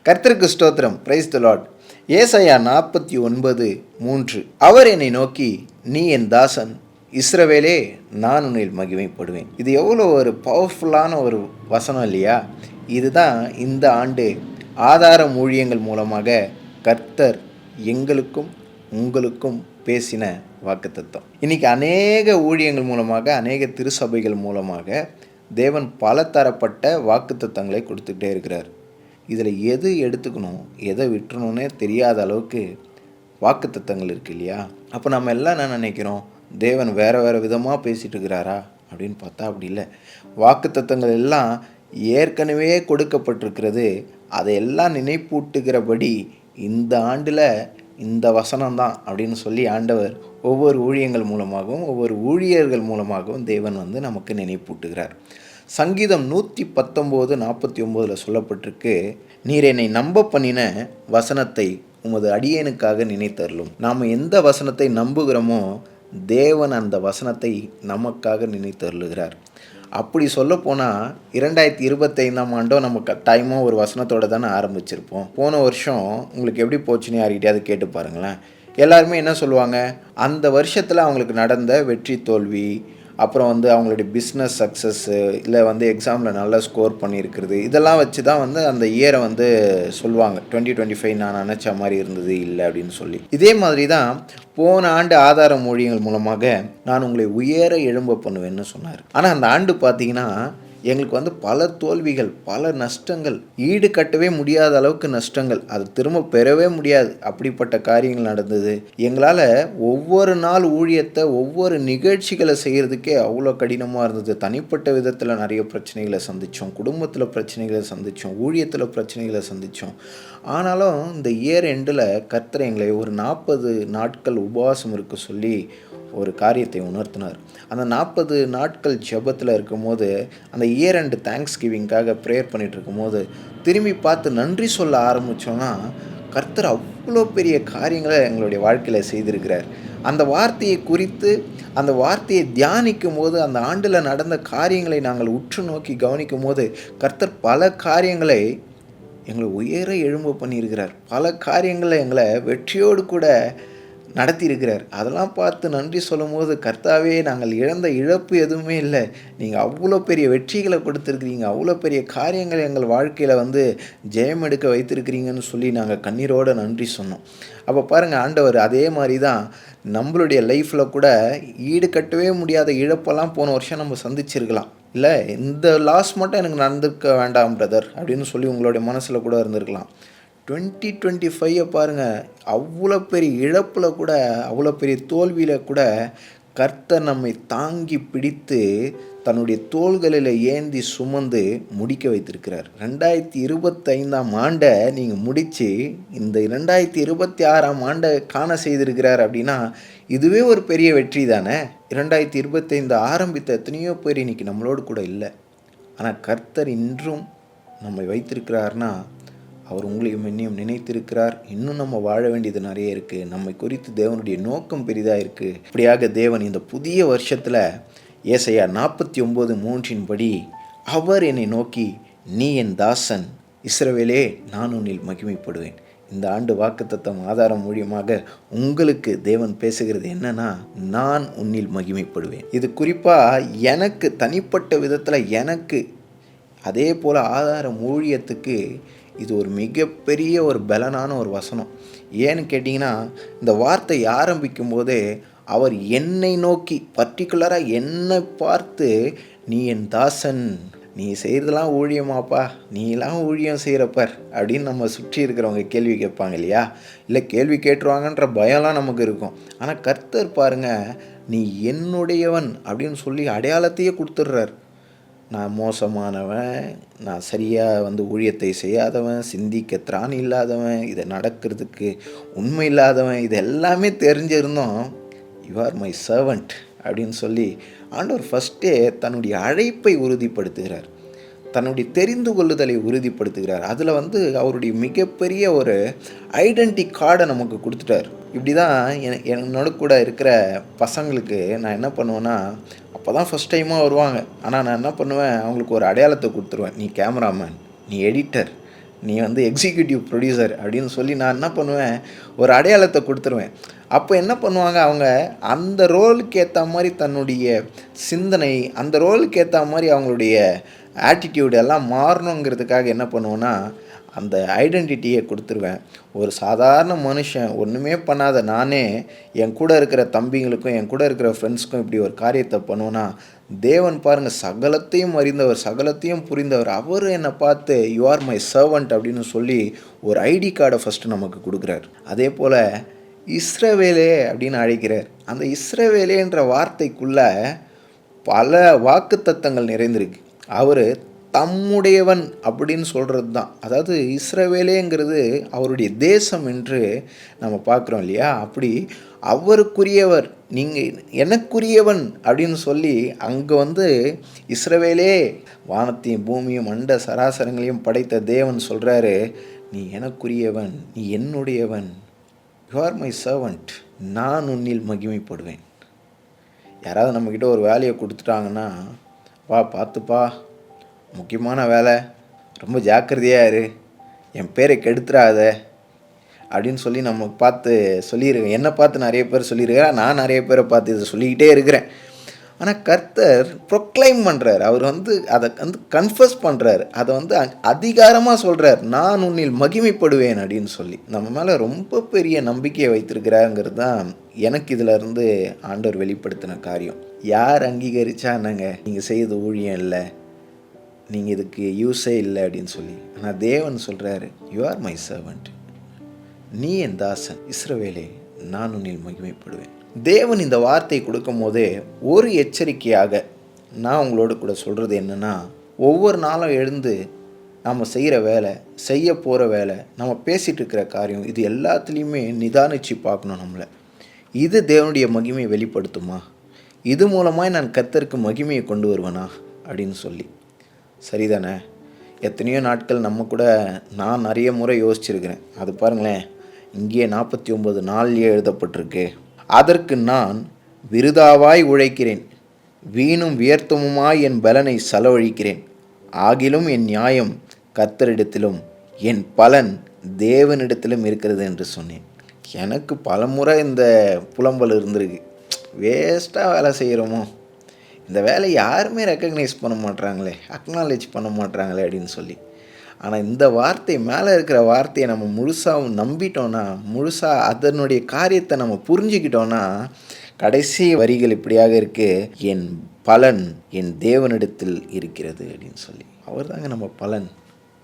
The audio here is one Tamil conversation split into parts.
கர்த்தருக்கு ஸ்தோத்திரம். Praise the Lord. ஏசாயா 49:3 அவர் என்னை நோக்கி, நீ என் தாசன், இஸ்ரவேலே நான் உன்னில் மகிமைப்படுவேன். இது எவ்வளோ ஒரு பவர்ஃபுல்லான ஒரு வசனம் இல்லையா? இதுதான் இந்த ஆண்டு ஆதார ஊழியங்கள் மூலமாக கர்த்தர் எங்களுக்கும் உங்களுக்கும் பேசின வாக்குத்தத்தம். இன்னைக்கு அநேக ஊழியங்கள் மூலமாக, அநேக திருச்சபைகள் மூலமாக தேவன் பல தரப்பட்ட வாக்குத்தத்தங்களை கொடுத்துக்கிட்டே இருக்கிறார். இதில் எது எடுத்துக்கணும், எதை விட்டுறணுன்னே தெரியாத அளவுக்கு வாக்குத்தத்தங்கள் இருக்குது இல்லையா? அப்போ நம்ம எல்லாம் என்ன நினைக்கிறோம், தேவன் வேறு விதமாக பேசிகிட்டு இருக்கிறாரா அப்படின்னு பார்த்தா அப்படி இல்லை. வாக்குத்தத்தங்கள் எல்லாம் ஏற்கனவே கொடுக்கப்பட்டிருக்கிறது. அதையெல்லாம் நினைப்பூட்டுகிறபடி இந்த ஆண்டில் இந்த வசனம்தான் அப்படின்னு சொல்லி ஆண்டவர் ஒவ்வொரு ஊழியங்கள் மூலமாகவும் ஒவ்வொரு ஊழியர்கள் மூலமாகவும் தேவன் நமக்கு நினைப்பூட்டுகிறார். சங்கீதம் 119:49 சொல்லப்பட்டிருக்கு, நீர் என்னை நம்ப பண்ணின வசனத்தை உமது அடியேனுக்காக நினைத்தருளும். நாம் எந்த வசனத்தை நம்புகிறோமோ தேவன் அந்த வசனத்தை நமக்காக நினைத்தருளுகிறார். அப்படி சொல்லப்போனால் 2025ஆம் ஆண்டோ நம்ம கட்டாயமாக ஒரு வசனத்தோடு தானே ஆரம்பிச்சிருப்போம். போன வருஷம் உங்களுக்கு எப்படி போச்சுன்னு யார்கிட்டயாவது கேட்டு பாருங்களேன். எல்லாருமே என்ன சொல்லுவாங்க, அந்த வருஷத்தில் அவங்களுக்கு நடந்த வெற்றி தோல்வி, அப்புறம் அவங்களுடைய பிஸ்னஸ் சக்ஸஸ்ஸு, இல்லை எக்ஸாமில் நல்லா ஸ்கோர் பண்ணியிருக்கிறது, இதெல்லாம் வச்சு தான் அந்த இயரை சொல்லுவாங்க. 2025 நான் நினச்ச மாதிரி இருந்தது இல்லை அப்படின்னு சொல்லி. இதே மாதிரி தான் போன ஆண்டு ஆதார ஊழியங்கள் மூலமாக நான் உங்களை உயர எழும்ப பண்ணுவேன்னு சொன்னார். ஆனால் அந்த ஆண்டு பார்த்தீங்கன்னா எங்களுக்கு பல தோல்விகள், பல நஷ்டங்கள், ஈடு கட்டவே முடியாத அளவுக்கு நஷ்டங்கள், அது திரும்ப பெறவே முடியாது அப்படிப்பட்ட காரியங்கள் நடந்தது. எங்களால் ஒவ்வொரு நாள் ஊழியத்தை, ஒவ்வொரு நிகழ்ச்சிகளை செய்கிறதுக்கே அவ்வளோ கடினமாக இருந்தது. தனிப்பட்ட விதத்தில் நிறைய பிரச்சனைகளை சந்தித்தோம், குடும்பத்தில் பிரச்சனைகளை சந்தித்தோம், ஊழியத்தில் பிரச்சனைகளை சந்தித்தோம். ஆனாலும் இந்த இயர் எண்டில் கர்த்தர் எங்களை ஒரு 40 நாட்கள் உபவாசம் இருக்க சொல்லி ஒரு காரியத்தை உணர்த்தினார். அந்த 40 நாட்கள் ஜெபத்தில் இருக்கும்போது, அந்த இயர் அண்டு தேங்க்ஸ் கிவிங்காக ப்ரேயர் பண்ணிகிட்டு இருக்கும்போது திரும்பி பார்த்து நன்றி சொல்ல ஆரம்பித்தோன்னா கர்த்தர் அவ்வளோ பெரிய காரியங்களை எங்களுடைய வாழ்க்கையில் செய்திருக்கிறார். அந்த வார்த்தையை குறித்து, அந்த வார்த்தையை தியானிக்கும் போது, அந்த ஆண்டில் நடந்த காரியங்களை நாங்கள் உற்று நோக்கி கவனிக்கும் போது கர்த்தர் பல காரியங்களை எங்களை உயர எழும்ப பண்ணியிருக்கிறார். பல காரியங்களை எங்களை வெற்றியோடு கூட நடத்தியிருக்கிறார். அதெல்லாம் பார்த்து நன்றி சொல்லும் போது, கர்த்தாவே நாங்கள் இழந்த இழப்பு எதுவுமே இல்லை, நீங்கள் அவ்வளோ பெரிய வெற்றிகளை கொடுத்துருக்கிறீங்க, அவ்வளோ பெரிய காரியங்களை எங்கள் வாழ்க்கையில் ஜெயம் எடுக்க வைத்திருக்கிறீங்கன்னு சொல்லி நாங்கள் கண்ணீரோடு நன்றி சொன்னோம். அப்போ பாருங்கள், ஆண்டவர் அதே மாதிரி தான் நம்மளுடைய லைஃப்பில் கூட ஈடு கட்டவே முடியாத இழப்பெல்லாம் போன வருஷம் நம்ம சந்திச்சிருக்கலாம். இல்லை, இந்த லாஸ் மட்டும் எனக்கு நடந்துக்க வேண்டாம் பிரதர் அப்படின்னு சொல்லி உங்களுடைய மனசில் கூட இருந்திருக்கலாம். 2025 பாருங்கள், அவ்வளோ பெரிய இழப்பில் கூட, அவ்வளோ பெரிய தோல்வியில் கூட கர்த்தர் நம்மை தாங்கி பிடித்து தன்னுடைய தோள்களில் ஏந்தி சுமந்து முடிக்க வைத்திருக்கிறார். 2025ஆம் ஆண்டை நீங்கள் முடித்து இந்த 2026ஆம் ஆண்டை காண செய்திருக்கிறார் அப்படின்னா இதுவே ஒரு பெரிய வெற்றி தானே. 2025 ஆரம்பித்த எத்தனையோ பேர் இன்றைக்கி நம்மளோடு கூட இல்லை. ஆனால் கர்த்தர் இன்றும் நம்மை வைத்திருக்கிறார்னா அவர் உங்களையும் என்னையும் நினைத்திருக்கிறார். இன்னும் நம்ம வாழ வேண்டியது நிறைய இருக்குது. நம்மை குறித்து தேவனுடைய நோக்கம் பெரிதாக இருக்குது. இப்படியாக தேவன் இந்த புதிய வருஷத்தில் ஏசாயா 49:3 படி அவர் என்னை நோக்கி, நீ என் தாசன், இஸ்ரவேலே நான் உன்னில் மகிமைப்படுவேன். இந்த ஆண்டு வாக்குத்தத்தம் ஆதாரம் மூலியமாக உங்களுக்கு தேவன் பேசுகிறது என்னன்னா, நான் உன்னில் மகிமைப்படுவேன். இது குறிப்பாக எனக்கு தனிப்பட்ட விதத்தில், எனக்கு அதே போல் ஆதாரம் ஊழியத்துக்கு இது ஒரு மிகப்பெரிய ஒரு பலனான ஒரு வசனம். ஏன்னு கேட்டிங்கன்னா, இந்த வார்த்தை ஆரம்பிக்கும் போதே அவர் என்னை நோக்கி, பர்டிகுலராக என்னை பார்த்து, நீ என் தாசன், நீ செய்கிறதெல்லாம் ஊழியமாப்பா, நீலாம் ஊழியம் செய்கிறப்பர் அப்படின்னு நம்ம சுற்றி இருக்கிறவங்க கேள்வி கேட்பாங்க இல்லையா? இல்லை, கேள்வி கேட்டுருவாங்கன்ற பயம்லாம் நமக்கு இருக்கும். ஆனால் கர்த்தர் பாருங்கள், நீ என்னுடையவன் அப்படின்னு சொல்லி அடையாளத்தையே கொடுத்துட்றார். நான் மோசமானவன், நான் சரியாக ஊழியத்தை செய்யாதவன், சிந்திக்க திராணி இல்லாதவன், இதை நடக்கிறதுக்கு உண்மை இல்லாதவன், இது எல்லாமே தெரிஞ்சிருந்தோம். யூ ஆர் மை சர்வன்ட் அப்படின்னு சொல்லி ஆண்டவர் ஃபஸ்ட்டே தன்னுடைய அழைப்பை உறுதிப்படுத்துகிறார், தன்னுடைய தெரிந்து கொள்ளுதலை உறுதிப்படுத்துகிறார். அதில் அவருடைய மிகப்பெரிய ஒரு ஐடென்டி கார்டை நமக்கு கொடுத்துட்டார். இப்படி தான் என்னோட கூட இருக்கிற பசங்களுக்கு நான் என்ன பண்ணுவேன்னா, அப்போ தான் ஃபஸ்ட் டைமாக வருவாங்க. ஆனால் நான் என்ன பண்ணுவேன், அவங்களுக்கு ஒரு அடையாளத்தை கொடுத்துருவேன். நீ கேமராமேன், நீ எடிட்டர், நீ வந்து எக்ஸிக்யூட்டிவ் ப்ரொடியூசர் அப்படின்னு சொல்லி நான் என்ன பண்ணுவேன், ஒரு அடையாளத்தை கொடுத்துருவேன். அப்போ என்ன பண்ணுவாங்க, அவங்க அந்த ரோலுக்கு ஏற்ற மாதிரி தன்னுடைய சிந்தனை, அந்த ரோலுக்கு ஏற்ற மாதிரி அவங்களுடைய ஆட்டிடியூட் எல்லாம் மாறணுங்கிறதுக்காக என்ன பண்ணுவேன்னா, அந்த ஐடென்டிட்டியை கொடுத்துருவேன். ஒரு சாதாரண மனுஷன் ஒன்றுமே பண்ணாத நானே என் கூட இருக்கிற தம்பிங்களுக்கும் என் கூட இருக்கிற ஃப்ரெண்ட்ஸுக்கும் இப்படி ஒரு காரியத்தை பண்ணுவேன்னா, தேவன் பாருங்கள் சகலத்தையும் அறிந்தவர், சகலத்தையும் புரிந்தவர், அவர் என்னை பார்த்து யூ ஆர் மை சர்வன்ட் அப்படின்னு சொல்லி ஒரு ஐடி கார்டை ஃபஸ்ட்டு நமக்கு கொடுக்குறார். அதே போல் இஸ்ரவேலே அப்படின்னு அழைக்கிறார். அந்த இஸ்ரவேலேன்ற வார்த்தைக்குள்ளே பல வாக்குத்தத்தங்கள் நிறைந்திருக்கு. அவர் தம்முடையவன் அப்படின்னு சொல்கிறது தான். அதாவது இஸ்ரவேலேங்கிறது அவருடைய தேசம் என்று நம்ம பார்க்குறோம் இல்லையா. அப்படி அவருக்குரியவர், நீங்கள் எனக்குரியவன் அப்படின்னு சொல்லி அங்கே வந்து இஸ்ரவேலே வானத்தையும் பூமியும் அண்ட சராசரங்களையும் படைத்த தேவன் சொல்கிறாரு, நீ எனக்குரியவன், நீ என்னுடையவன், யூ ஆர் மை சர்வன்ட், நான் உன்னில் மகிமைப்படுவேன். யாராவது நம்மக்கிட்ட ஒரு வேலையை கொடுத்துட்டாங்கன்னா, பார்த்துப்பா முக்கியமான வேலை, ரொம்ப ஜாக்கிரதையாக இரு, என் பேரை கெடுத்துறாத அப்படின்னு சொல்லி நம்ம பார்த்து சொல்லியிருக்கேன். என்னை பார்த்து நிறைய பேர் சொல்லியிருக்கிறேன், நான் நிறைய பேரை பார்த்து இதை சொல்லிக்கிட்டே இருக்கிறேன். ஆனால் கர்த்தர் ப்ரொக்ளைம் பண்ணுறார், அவர் வந்து அதை வந்து கன்ஃபஸ் பண்ணுறார், அதை வந்து அதிகாரமாக சொல்கிறார், நான் உன்னில் மகிமைப்படுவேன் அப்படின்னு சொல்லி. நம்ம மேலே ரொம்ப பெரிய நம்பிக்கையை வைத்திருக்கிறாங்கிறது தான் எனக்கு இதில் இருந்து ஆண்டவர் வெளிப்படுத்தின காரியம். யார் அங்கீகரிச்சா என்னங்க, நீங்கள் செய்த ஊழியம் இல்லை, நீங்கள் இதுக்கு யூஸே இல்லை அப்படின்னு சொல்லி. ஆனால் தேவன் சொல்கிறாரு, யூ ஆர் மை சர்வன்ட், நீ என் தாசன் இஸ்ரவேலே, நான் உன்னில் மகிமைப்படுவேன். தேவன் இந்த வார்த்தை கொடுக்கும் போதே ஒரு எச்சரிக்கையாக நான் உங்களோட கூட சொல்கிறது என்னென்னா, ஒவ்வொரு நாளும் எழுந்து நம்ம செய்கிற வேலை, செய்ய போகிற வேலை, நம்ம பேசிகிட்டு இருக்கிற காரியம், இது எல்லாத்துலேயுமே நிதானித்து பார்க்கணும் நம்மளை. இது தேவனுடைய மகிமையை வெளிப்படுத்துமா, இது மூலமாக நான் கர்த்தருக்கு மகிமையை கொண்டு வருவேனா அப்படின்னு சொல்லி. சரிதானே? எத்தனையோ நாட்கள் நம்ம கூட நான் நிறைய முறை யோசிச்சிருக்கிறேன். அது பாருங்களேன், இங்கே 49 நாள்லேயே எழுதப்பட்டிருக்கு, அதற்கு நான் விருதாவாய் உழைக்கிறேன், வீணும் வியர்த்தமுமாய் என் பலனை செலவழிக்கிறேன், ஆகிலும் என் நியாயம் கர்த்தரிடத்திலும் என் பலன் தேவனிடத்திலும் இருக்கிறது என்று சொன்னேன். எனக்கு பல முறை இந்த புலம்பல் இருந்திருக்கு, வேஸ்ட்டாக வேலை செய்கிறோமோ, இந்த வேலையை யாருமே ரெக்கக்னைஸ் பண்ண மாட்றாங்களே, அக்னாலேஜ் பண்ண மாட்றாங்களே அப்படின்னு சொல்லி. ஆனால் இந்த வார்த்தை, மேலே இருக்கிற வார்த்தையை நம்ம முழுசாக நம்பிட்டோன்னா, முழுசாக அதனுடைய காரியத்தை நம்ம புரிஞ்சுக்கிட்டோன்னா, கடைசி வரிகள் இப்படியாக இருக்குது, என் பலன் என் தேவனிடத்தில் இருக்கிறது அப்படின்னு சொல்லி. அவர் தாங்க நம்ம பலன்.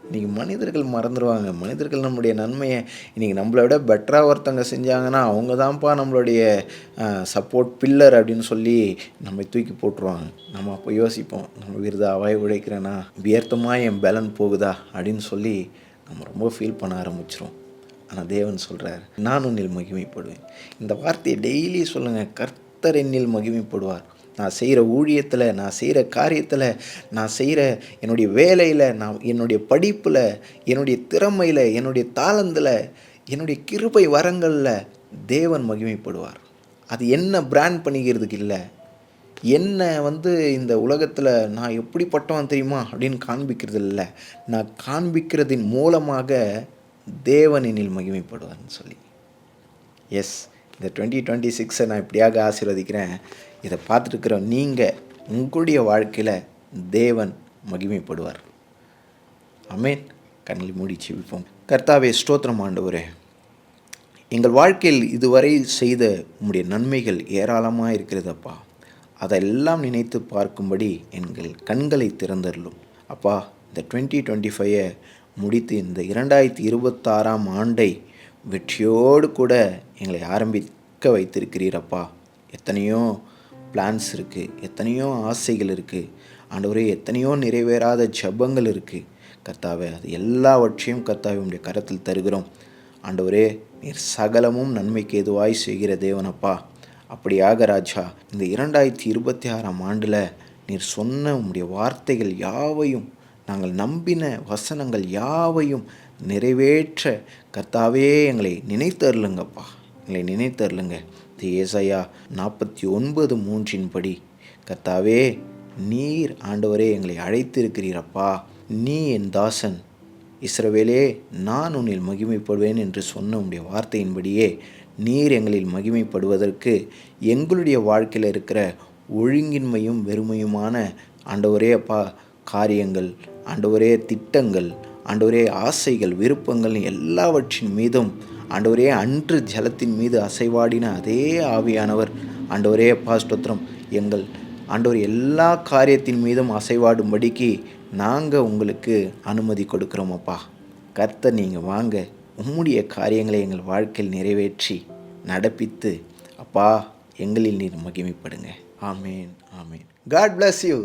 இன்றைக்கி மனிதர்கள் மறந்துடுவாங்க. மனிதர்கள் நம்மளுடைய நன்மையை இன்றைக்கி நம்மளை விட பெட்டராக ஒருத்தவங்க செஞ்சாங்கன்னா அவங்க தான்ப்பா நம்மளுடைய சப்போர்ட் பில்லர் அப்படின்னு சொல்லி நம்ம தூக்கி போட்டுருவாங்க. நம்ம அப்போ யோசிப்போம், நம்ம விருதாவாய் உழைக்கிறேன்னா, வியர்த்தமாக என் பலன் போகுதா அப்படின்னு சொல்லி நம்ம ரொம்ப ஃபீல் பண்ண ஆரம்பிச்சிரும். ஆனால் தேவன் சொல்கிறார், நான் உன்னில் மகிமைப்படுவேன். இந்த வார்த்தையை டெய்லி சொல்லுங்கள், கர்த்தர் என்னில் மகிமைப்படுவார். நான் செய்கிற ஊழியத்தில், நான் செய்கிற காரியத்தில், நான் செய்கிற என்னுடைய வேலையில், நான் என்னுடைய படிப்பில், என்னுடைய திறமையில், என்னுடைய தாளந்தில், என்னுடைய கிருபை வரங்களில் தேவன் மகிமைப்படுவார். அது என்ன பிராண்ட் பண்ணிக்கிறதுக்கு இல்லை, என்ன வந்து இந்த உலகத்தில் நான் எப்படிப்பட்டவன் தெரியுமா அப்படின்னு காண்பிக்கிறது இல்லை, நான் காண்பிக்கிறதின் மூலமாக தேவன் என்னில் மகிமைப்படுவார்னு சொல்லி. எஸ், இந்த 2026 நான் இப்படியாக ஆசீர்வதிக்கிறேன். இதை பார்த்துட்டுருக்கிற நீங்கள், உங்களுடைய வாழ்க்கையில் தேவன் மகிமைப்படுவார். ஆமென். கண்களை மூடி ஜெபிப்போம். கர்த்தாவே, ஸ்தோத்திரம் ஆண்டவரே, எங்கள் வாழ்க்கையில் இதுவரை செய்த உம்முடைய நன்மைகள் ஏராளமாக இருக்கிறதப்பா. அதெல்லாம் நினைத்து பார்க்கும்படி எங்கள் கண்களை திறந்தருளும் அப்பா. இந்த 2025 முடித்து இந்த 2026ஆம் ஆண்டை வெற்றியோடு கூட எங்களை ஆரம்பிக்க வைத்திருக்கிறீரப்பா. எத்தனையோ பிளான்ஸ் இருக்குது, எத்தனையோ ஆசைகள் இருக்குது ஆண்டவரே, எத்தனையோ நிறைவேறாத ஜெபங்கள் இருக்குது கர்த்தாவே. அது எல்லாவற்றையும் கர்த்தாவே உம்முடைய கரத்தில் தருகிறோம் ஆண்டவரே. நீர் சகலமும் நன்மைக்கு எதுவாய் செய்கிற தேவனப்பா. அப்படியாக ராஜா, இந்த 2026ஆம் ஆண்டில் நீர் சொன்ன உம்முடைய வார்த்தைகள் யாவையும், நாங்கள் நம்பின வசனங்கள் யாவையும் நிறைவேற்ற கர்த்தாவே எங்களை நினைத்தருளுங்கப்பா, எங்களை நினைத்தருளுங்க. ஏசாயா 49:3 கர்த்தாவே, நீர் ஆண்டவரே எங்களை அழைத்திருக்கிறீரப்பா. நீ என் தாசன், இஸ்ரவேலே நான் உன்னில் மகிமைப்படுவேன் என்று சொன்ன உம்முடைய வார்த்தையின்படியே நீர் எங்களில் மகிமைப்படுவதற்கு எங்களுடைய வாழ்க்கையில் இருக்கிற ஒழுங்கின்மையும் வெறுமையுமான ஆண்டவரே அப்பா காரியங்கள், ஆண்டவரே திட்டங்கள், ஆண்டவரே ஆசைகள், விருப்பங்கள் எல்லாவற்றின் மீதும் ஆண்டவரே அன்று ஜலத்தின் மீது அசைவாடின அதே ஆவியானவர் ஆண்டவரே அப்பா ஸ்தோத்திரம் எங்கள் ஆண்டவர் எல்லா காரியத்தின் மீதும் அசைவாடும்படிக்கு நாங்கள் உங்களுக்கு அனுமதி கொடுக்குறோம் அப்பா. கர்த்தர் நீங்கள் வாங்க, உம்முடைய காரியங்களை எங்கள் வாழ்க்கையில் நிறைவேற்றி நடப்பித்து அப்பா எங்களில் நீர் மகிமைப்படுங்க. ஆமேன், ஆமேன். God bless you.